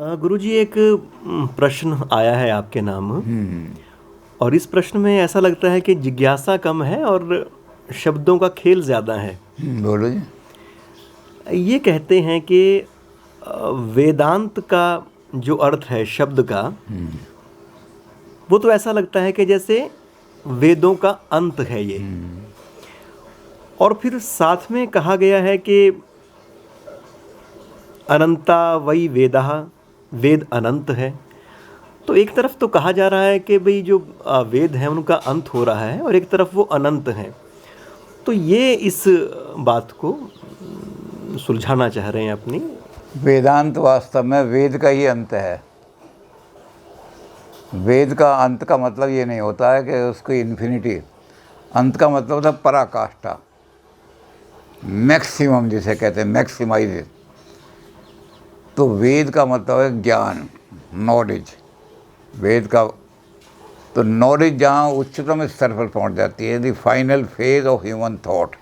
गुरुजी एक प्रश्न आया है आपके नाम। हम्म। और इस प्रश्न में ऐसा लगता है कि जिज्ञासा कम है और शब्दों का खेल ज़्यादा है। बोलो जी। ये कहते हैं कि वेदांत का जो अर्थ है शब्द का, वो तो ऐसा लगता है कि जैसे वेदों का अंत है ये। और फिर साथ में कहा गया है कि अनंता वही वेदा, वेद अनंत है। तो एक तरफ तो कहा जा रहा है कि भाई जो वेद हैं उनका अंत हो रहा है और एक तरफ वो अनंत हैं। तो ये इस बात को सुलझाना चाह रहे हैं अपनी। वेदांत वास्तव में वेद का ही अंत है। वेद का अंत का मतलब ये नहीं होता है कि उसकी इन्फिनिटी। अंत का मतलब होता है पराकाष्ठा, मैक्सिमम जिसे कहते हैं, मैक्सिमाइज। तो वेद का मतलब है ज्ञान, नॉलेज। वेद का तो नॉलेज जहाँ उच्चतम स्तर पर पहुँच जाती है, the final phase of human thought.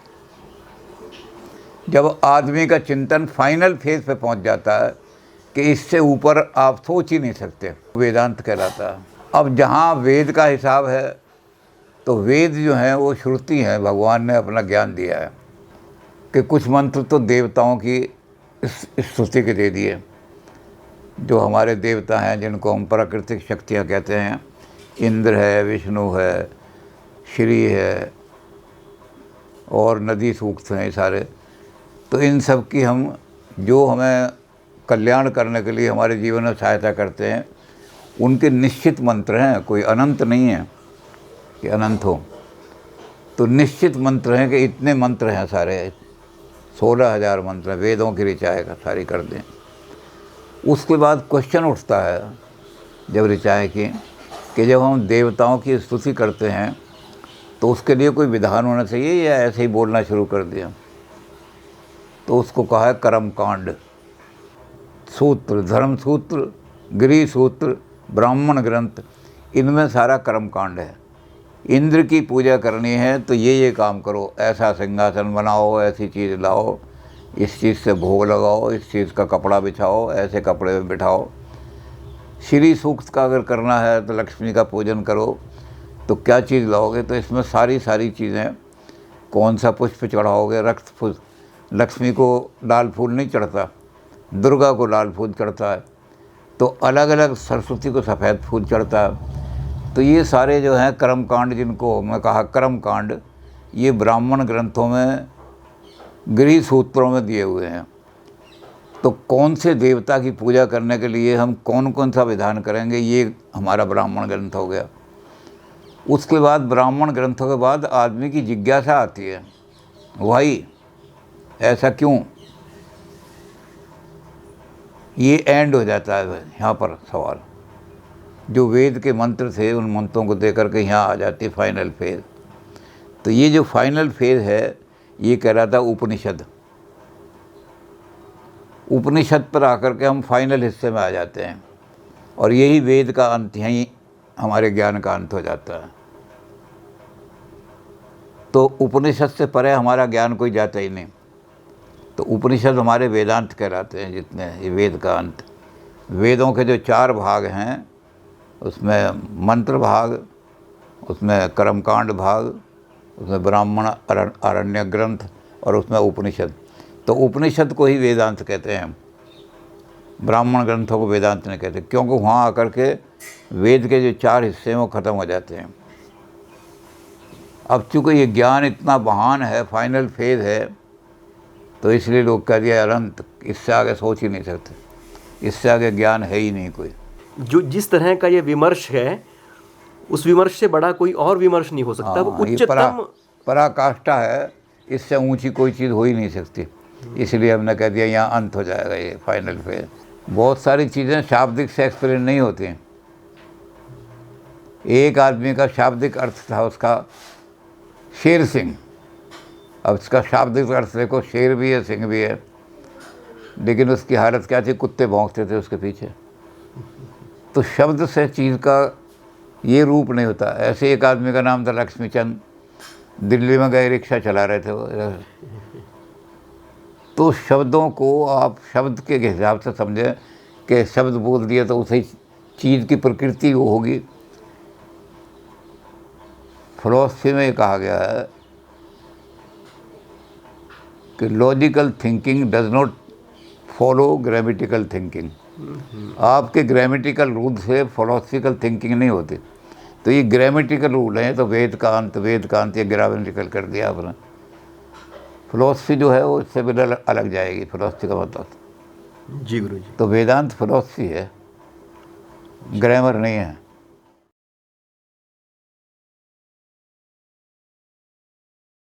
जब आदमी का चिंतन फाइनल फेज पे पहुंच जाता है कि इससे ऊपर आप सोच ही नहीं सकते, वेदांत कहलाता है। अब जहाँ वेद का हिसाब है, तो वेद जो हैं वो श्रुति हैं, भगवान ने अपना ज्ञान दिया है कि कुछ मंत्र तो देवताओं की स्तुति के दे दिए। जो हमारे देवता हैं जिनको हम प्राकृतिक शक्तियाँ कहते हैं, इंद्र है, विष्णु है, श्री है और नदी सूक्त हैं सारे। तो इन सब की हम जो हमें कल्याण करने के लिए हमारे जीवन में सहायता करते हैं, उनके निश्चित मंत्र हैं। कोई अनंत नहीं है कि अनंत हो। तो निश्चित मंत्र हैं कि इतने मंत्र हैं सारे, 16,000 मंत्र वेदों की ऋचाएँ का सारी कर दें। उसके बाद क्वेश्चन उठता है जब ऋचाएँ की कि जब हम देवताओं की स्तुति करते हैं तो उसके लिए कोई विधान होना चाहिए या ऐसे ही बोलना शुरू कर दिया। तो उसको कहा है कर्म कांड। सूत्र, धर्म सूत्र, गृह सूत्र, ब्राह्मण ग्रंथ, इनमें सारा कर्म कांड है। इंद्र की पूजा करनी है तो ये काम करो, ऐसा सिंहासन बनाओ, ऐसी चीज़ लाओ, इस चीज़ से भोग लगाओ, इस चीज़ का कपड़ा बिछाओ, ऐसे कपड़े में बिठाओ। श्री सूक्त का अगर करना है तो लक्ष्मी का पूजन करो, तो क्या चीज़ लाओगे, तो इसमें सारी चीज़ें, कौन सा पुष्प चढ़ाओगे, रक्त पुष्प। लक्ष्मी को लाल फूल नहीं चढ़ता, दुर्गा को लाल फूल चढ़ता है, तो अलग अलग सरस्वती को सफ़ेद फूल चढ़ता है। तो ये सारे जो हैं कर्म कांड, जिनको मैं कहा कर्म कांड, ये ब्राह्मण ग्रंथों में, गृह सूत्रों में दिए हुए हैं। तो कौन से देवता की पूजा करने के लिए हम कौन कौन सा विधान करेंगे, ये हमारा ब्राह्मण ग्रंथ हो गया। उसके बाद ब्राह्मण ग्रंथों के बाद आदमी की जिज्ञासा आती है, भाई ऐसा क्यों, ये एंड हो जाता है यहाँ पर सवाल। जो वेद के मंत्र थे उन मंत्रों को दे करके यहाँ आ जाती है फाइनल फेज। तो ये जो फाइनल फेज है ये कहलाता है उपनिषद। उपनिषद पर आकर के हम फाइनल हिस्से में आ जाते हैं और यही वेद का अंत, यहीं हमारे ज्ञान का अंत हो जाता है। तो उपनिषद से परे हमारा ज्ञान कोई जाता ही नहीं। तो उपनिषद हमारे वेदांत कहलाते हैं जितने, ये वेद का अंत। वेदों के जो 4 भाग हैं, उसमें मंत्र भाग, उसमें कर्मकांड भाग, उसमें ब्राह्मण आरण्य ग्रंथ और उसमें उपनिषद। तो उपनिषद को ही वेदांत कहते हैं, ब्राह्मण ग्रंथों को वेदांत नहीं कहते, क्योंकि वहाँ आकर के वेद के जो 4 हिस्से हैं वो ख़त्म हो जाते हैं। अब चूँकि ये ज्ञान इतना महान है, फाइनल फेज है, तो इसलिए लोग कह दिया अनंत, इससे आगे सोच ही नहीं सकते, इससे आगे ज्ञान है ही नहीं कोई। जो जिस तरह का ये विमर्श है, उस विमर्श से बड़ा कोई और विमर्श नहीं हो सकता। वो ये उच्चतम पराकाष्ठा है, इससे ऊंची कोई चीज़ हो ही नहीं सकती। इसलिए हमने कह दिया यहाँ अंत हो जाएगा, ये फाइनल फेज। बहुत सारी चीज़ें शाब्दिक से एक्सप्लेन नहीं होती हैं। एक आदमी का शाब्दिक अर्थ था उसका शेर सिंह। अब इसका शाब्दिक अर्थ देखो, शेर भी है, सिंह भी है, लेकिन उसकी हालत क्या थी, कुत्ते भौंकते थे उसके पीछे। तो शब्द से चीज़ का ये रूप नहीं होता। ऐसे एक आदमी का नाम था लक्ष्मीचंद, दिल्ली में गए, रिक्शा चला रहे थे वो। तो शब्दों को आप शब्द के हिसाब से समझें के शब्द बोल दिए तो उसी चीज़ की प्रकृति वो होगी। फिलॉसफी में कहा गया है कि logical thinking does not follow grammatical thinking. आपके ग्रामेटिकल रूल से फिलॉसफिकल थिंकिंग नहीं होती। तो ये ग्रामेटिकल रूल हैं, तो वेद कांत ये ग्रामेटिकल कर दिया आपने। फिलॉसफी जो है वो इससे बिल्कुल अलग जाएगी, फिलॉसफी का मतलब। जी गुरु जी। तो वेदांत फिलॉसफी है, ग्रामर नहीं है।